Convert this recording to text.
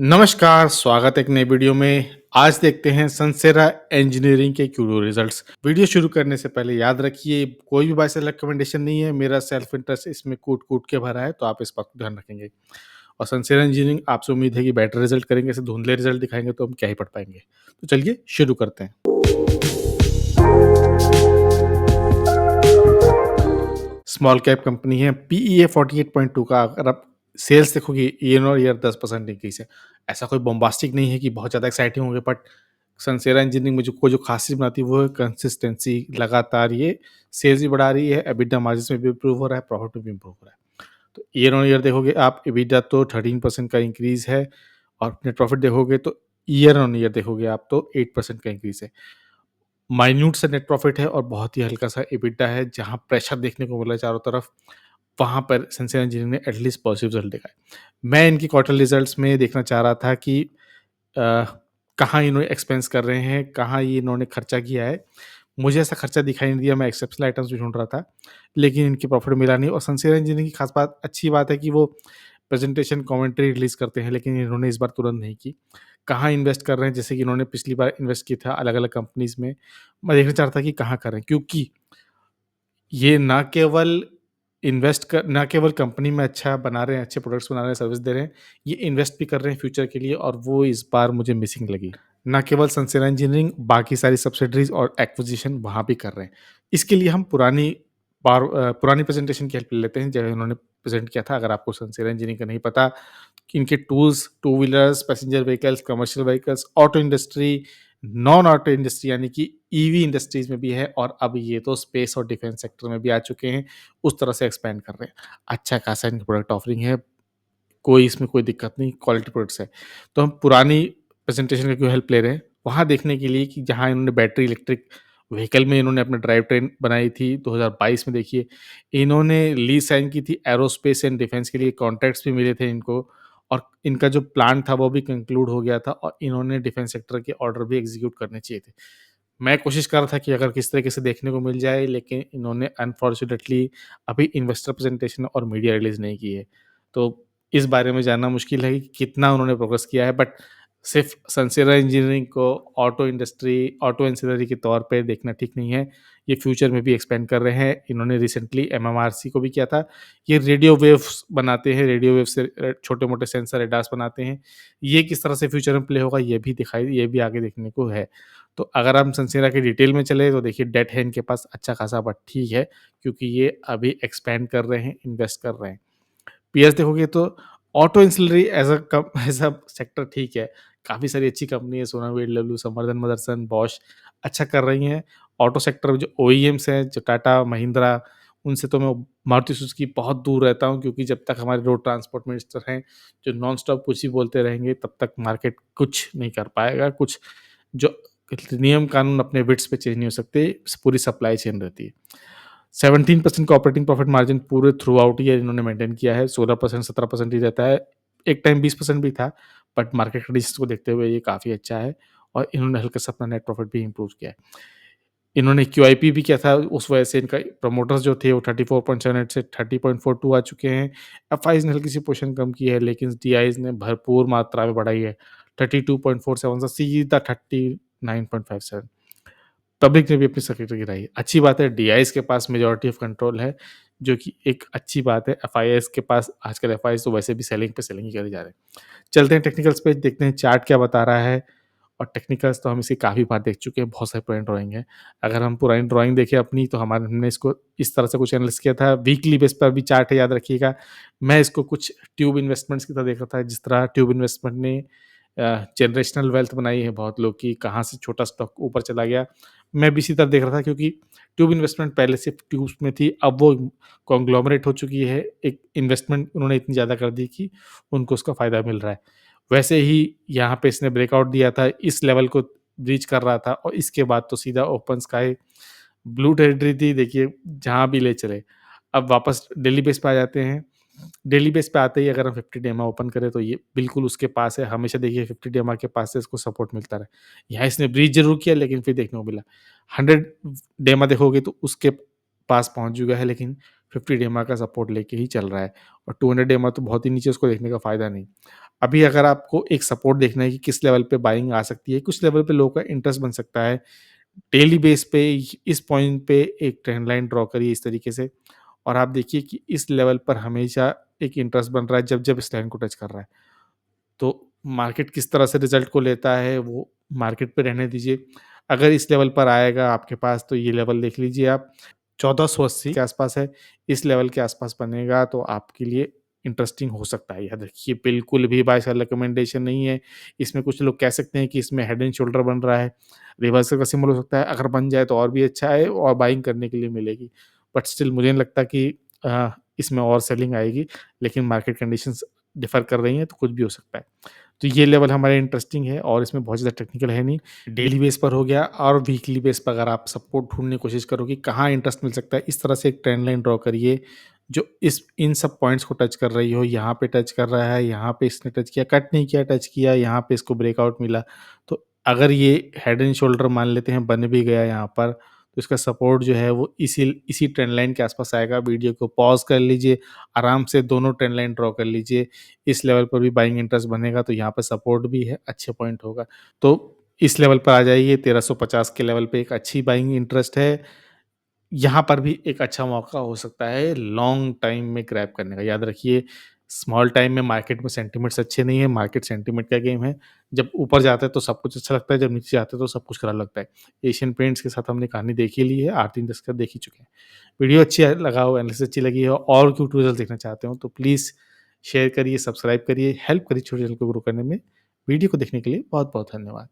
नमस्कार, स्वागत है एक नई वीडियो में। आज देखते हैं संसेरा इंजीनियरिंग के क्यूडो रिजल्ट्स। वीडियो शुरू करने से पहले याद रखिए कोई भी बाय सेलेक्ट रिकमेंडेशन नहीं है, मेरा सेल्फ इंटरेस्ट इसमें कूट-कूट के भरा है, तो आप इस बात को ध्यान रखेंगे। और संसेरा इंजीनियरिंग आपसे उम्मीद है कि बेटर रिजल्ट करेंगे, ऐसे धुंधले रिजल्ट दिखाएँगे तो हम क्या ही पढ़ पाएँगे। तो चलिए शुरू करते हैं। स्मॉल कैप कंपनी है, पीईए 48.2 का अगर आप सेल्स देखोगे ईयर ऑन ईयर 10% इंक्रीज़ है। ऐसा कोई बॉम्बास्टिक नहीं है कि बहुत ज़्यादा एक्साइटिंग होंगे, बट सनसेरा इंजीनियरिंग में जो खासियत बनाती है वो है कंसिस्टेंसी। लगातार ये सेल्स भी बढ़ा रही है, एबिटा मार्जिन्स में भी इंप्रूव हो रहा है, प्रॉफिट में भी इंप्रूव हो रहा है। तो ईयर ऑन ईयर देखोगे आप, एबिटा तो 13% का इंक्रीज़ है और नेट प्रॉफिट देखोगे तो ईयर ऑन ईयर देखोगे आप तो 8% का इंक्रीज़ है। माइन्यूट सा नेट प्रॉफिट है और बहुत ही हल्का-सा एबिटा है, जहाँ प्रेशर देखने को मिला है चारों तरफ, वहाँ पर सनसेरा इंजीनियरिंग ने एटलीस्ट पॉजिटिव रिजल्ट दिखाए। मैं इनकी क्वार्टरली रिजल्ट्स में देखना चाह रहा था कि अ, कहाँ इन्होंने एक्सपेंस कर रहे हैं, कहाँ ये इन्होंने खर्चा किया है। मुझे ऐसा खर्चा दिखाई नहीं दिया, मैं एक्सेप्शनल आइटम्स भी ढूँढ रहा था, लेकिन इनकी प्रॉफिट मिला नहीं। और सनसेरा इंजीनियरिंग की खास बात अच्छी बात है कि वो प्रेजेंटेशन कमेंट्री रिलीज़ करते हैं, लेकिन इन्होंने इस बार तुरंत नहीं की। कहाँ इन्वेस्ट कर रहे हैं, जैसे कि इन्होंने पिछली बार इन्वेस्ट किया था अलग-अलग कंपनीज़ में, मैं देखना चाह रहा था कि कहाँ कर रहे हैं, क्योंकि ये ना केवल कंपनी में अच्छा बना रहे हैं, अच्छे प्रोडक्ट्स बना रहे हैं, सर्विस दे रहे हैं, ये इन्वेस्ट भी कर रहे हैं फ्यूचर के लिए, और वो इस बार मुझे मिसिंग लगी। ना केवल सनसेरा इंजीनियरिंग, बाकी सारी सब्सिडरीज़ और एक्विजिशन वहाँ भी कर रहे हैं। इसके लिए हम पुरानी प्रेज़ेंटेशन की हेल्प ले लेते हैं, जो इन्होंने प्रेज़ेंट किया था। अगर आपको सनसेरा इंजीनियरिंग का नहीं पता कि इनके tools, two wheelers, passenger vehicles, commercial vehicles, auto industry, non auto industry यानी कि ईवी इंडस्ट्रीज़ में भी है, और अब ये तो स्पेस और डिफेंस सेक्टर में भी आ चुके हैं, उस तरह से एक्सपैंड कर रहे हैं। अच्छा खासा इनकी प्रोडक्ट ऑफरिंग है, कोई इसमें कोई दिक्कत नहीं, क्वालिटी प्रोडक्ट्स है। तो हम पुरानी प्रेज़ेंटेशन की क्यों हेल्प ले रहे हैं, वहाँ देखने के लिए कि जहाँ इन्होंने बैटरी इलेक्ट्रिक व्हीकल में इन्होंने अपनी ड्राइव ट्रेन बनाई थी 2022 में। देखिए, इन्होंने लीज़ साइन की थी, एरोस्पेस एंड डिफेंस के लिए कॉन्ट्रैक्ट्स भी मिले थे इनको, और इनका जो प्लान था वो भी कंक्लूड हो गया था, और इन्होंने डिफेंस सेक्टर के ऑर्डर भी एग्ज़ीक्यूट करने चाहिए थे। मैं कोशिश कर रहा था कि अगर किस तरीके से देखने को मिल जाए, लेकिन इन्होंने अनफॉर्चुनेटली अभी इन्वेस्टर प्रेज़ेंटेशन और मीडिया रिलीज़ नहीं की है। तो इस बारे में जानना मुश्किल है कि कितना उन्होंने प्रोग्रेस किया है, बट सिर्फ़ सनसेरा इंजीनियरिंग को ऑटो इंडस्ट्री, ऑटो एंसिलरी के तौर पे देखना ठीक नहीं है। ये फ्यूचर में भी एक्सपेंड कर रहे हैं। इन्होंने रिसेंटली एमएमआरसी को भी किया था। ये रेडियो वेव्स बनाते हैं, रेडियो वेव से छोटे-मोटे सेंसर, एडास बनाते हैं। ये किस तरह से फ्यूचर में प्ले होगा, ये भी आगे देखने को है। तो अगर हम संसेरा की डिटेल में चले तो देखिए, डेट है इनके पास अच्छा खासा, बट ठीक है, क्योंकि ये अभी एक्सपैंड कर रहे हैं, इन्वेस्ट कर रहे हैं। पीएस देखोगे तो auto ancillary as a sector ठीक है, काफ़ी सारी अच्छी कंपनी है, सोना बीएलडब्ल्यू, संवर्धन मदरसन, बॉश अच्छा कर रही हैं। ऑटो सेक्टर में जो ओईएम्स हैं, जो टाटा, महिंद्रा, उनसे तो मैं मारुति सुजुकी बहुत दूर रहता हूँ, क्योंकि जब तक हमारे रोड ट्रांसपोर्ट मिनिस्टर हैं, जो नॉन स्टॉप कुछ ही बोलते रहेंगे, तब तक मार्केट कुछ नहीं कर पाएगा। कुछ जो नियम कानून अपने बिट्स पे चेंज नहीं हो सकते, पूरी सप्लाई चेन रहती है। 17% का ऑपरेटिंग प्रॉफिट मार्जिन पूरे थ्रू आउट ईयर इन्होंने मेंटेन किया है, 16% 17% ही रहता है। एक टाइम 20% भी था, बट मार्केट कंडीशंस को देखते हुए ये काफ़ी अच्छा है, और इन्होंने हल्का सा अपना नेट प्रॉफिट भी इम्प्रूव किया है। इन्होंने क्यूआईपी भी किया था, उस वजह से इनका प्रमोटर्स जो थे वो 34.78 से 30.42 आ चुके हैं। एफआईज़ ने हल्की सी पोजीशन कम की है, लेकिन डीआईज़ ने भरपूर मात्रा में बढ़ाई है, 32.47 से सीधा 39.57। पब्लिक ने भी अपनी सक्रियता गिराई है। अच्छी बात है, डीआईज़ के पास मेजॉरिटी ऑफ कंट्रोल है, जो कि एक अच्छी बात है। एफआईआईज़ के पास आजकल एफआईआईज़ तो वैसे भी सेलिंग पे सेलिंग ही करे जा रहे हैं। चलते हैं टेक्निकल्स पे, देखते हैं चार्ट क्या बता रहा है। और टेक्निकल्स तो हम इसे काफ़ी बार देख चुके हैं, बहुत सारी पुरानी ड्राइंग है। अगर हम पुरानी ड्राइंग देखें अपनी, तो हमने इसको इस तरह से कुछ एनालिसिस किया था। वीकली बेस पर भी चार्ट है, याद रखिएगा। मैं इसको कुछ ट्यूब इन्वेस्टमेंट्स की तरह देख रहा था, जिस तरह ट्यूब इन्वेस्टमेंट ने जनरेशनल वेल्थ बनाई है बहुत लोग की, कहाँ से छोटा स्टॉक ऊपर चला गया। मैं भी इसी तरह देख रहा था, क्योंकि ट्यूब इन्वेस्टमेंट पहले सिर्फ ट्यूब्स में थी, अब वो कॉन्ग्लोमरेट हो चुकी है। एक इन्वेस्टमेंट उन्होंने इतनी ज़्यादा कर दी कि उनको उसका फ़ायदा मिल रहा है। वैसे ही यहाँ पे इसने ब्रेकआउट दिया था, इस लेवल को ब्रीच कर रहा था, और इसके बाद तो सीधा ओपन स्काई ब्लू टेरिटरी थी, देखिए जहाँ भी ले चले। अब वापस डेली बेस पे आ जाते हैं। डेली बेस पे आते ही अगर हम 50 डेमा ओपन करें, तो ये बिल्कुल उसके पास है। हमेशा देखिए 50 डेमा के पास से इसको सपोर्ट मिलता रहा। यहाँ इसने ब्रीच ज़रूर किया, लेकिन फिर देखने को मिला। 100 डेमा देखोगे तो उसके पास पहुँच चुका है, लेकिन 50 डेमा का सपोर्ट लेके ही चल रहा है और 200 डेमा तो बहुत ही नीचे, उसको देखने का फ़ायदा नहीं। अभी अगर आपको एक सपोर्ट देखना है कि किस लेवल पे बाइंग आ सकती है, कुछ लेवल पे लोगों का इंटरेस्ट बन सकता है, डेली बेस पे इस पॉइंट पे एक ट्रेंड लाइन ड्रॉ करिए इस तरीके से और आप देखिए कि इस लेवल पर हमेशा एक इंटरेस्ट बन रहा है जब-जब इस लाइन को टच कर रहा है। तो मार्केट किस तरह से रिज़ल्ट को लेता है वो मार्केट पे रहने दीजिए। अगर इस लेवल पर आएगा आपके पास तो ये लेवल देख लीजिए आप 1480 के आसपास है, इस लेवल के आसपास बनेगा तो आपके लिए इंटरेस्टिंग हो सकता है। याद रखिए बिल्कुल भी बाय सेल रिकमेंडेशन नहीं है। इसमें कुछ लोग कह सकते हैं कि इसमें हेड एंड शोल्डर बन रहा है, रिवर्सल का सिंबल हो सकता है, अगर बन जाए तो और भी अच्छा है और बाइंग करने के लिए मिलेगी। बट स्टिल मुझे नहीं लगता कि इसमें और सेलिंग आएगी, लेकिन मार्केट कंडीशंस डिफर कर रही हैं तो कुछ भी हो सकता है। तो ये लेवल हमारे इंटरेस्टिंग है और इसमें बहुत ज़्यादा टेक्निकल है नहीं। डेली बेस पर हो गया और वीकली बेस पर अगर आप सपोर्ट ढूँढने की कोशिश करो कि कहाँ इंटरेस्ट मिल सकता है, इस तरह से एक ट्रेंड लाइन ड्रॉ करिए, जो इस इन सब पॉइंट्स को टच कर रही हो, यहाँ पे टच कर रहा है, यहाँ पे इसने टच किया, कट नहीं किया, टच किया, यहाँ पे इसको ब्रेकआउट मिला। तो अगर ये हेड एंड शोल्डर मान लेते हैं बन भी गया यहाँ पर, तो इसका सपोर्ट जो है वो इसी इसी ट्रेंड लाइन के आसपास आएगा। वीडियो को पॉज़ कर लीजिए, आराम से दोनों ट्रेंड लाइन ड्रॉ कर लीजिए। इस लेवल पर भी बाइंग इंटरेस्ट बनेगा तो यहाँ पे सपोर्ट भी है, अच्छे पॉइंट होगा। तो इस लेवल पर आ जाइए 1350 के लेवल पे एक अच्छी बाइंग इंटरेस्ट है। यहाँ पर भी एक अच्छा मौका हो सकता है लॉन्ग टाइम में ग्रैब करने का। याद रखिए स्मॉल टाइम में मार्केट में सेंटिमेंट्स अच्छे नहीं है, मार्केट सेंटिमेंट का गेम है। जब ऊपर जाता है तो सब कुछ अच्छा लगता है, जब नीचे जाता है तो सब कुछ खराब लगता है। एशियन पेंट्स के साथ हमने कहानी देख ही ली है, आरती इंडस्ट्री का देख ही चुके हैं। वीडियो अच्छी लगा हो, एनालिसिस अच्छी लगी हो और क्यों ट्यूटोरियल देखना चाहते हो तो प्लीज़ शेयर करिए, सब्सक्राइब करिए, हेल्प करिए छोटे चैनल को ग्रो करने में। वीडियो को देखने के लिए बहुत-बहुत धन्यवाद।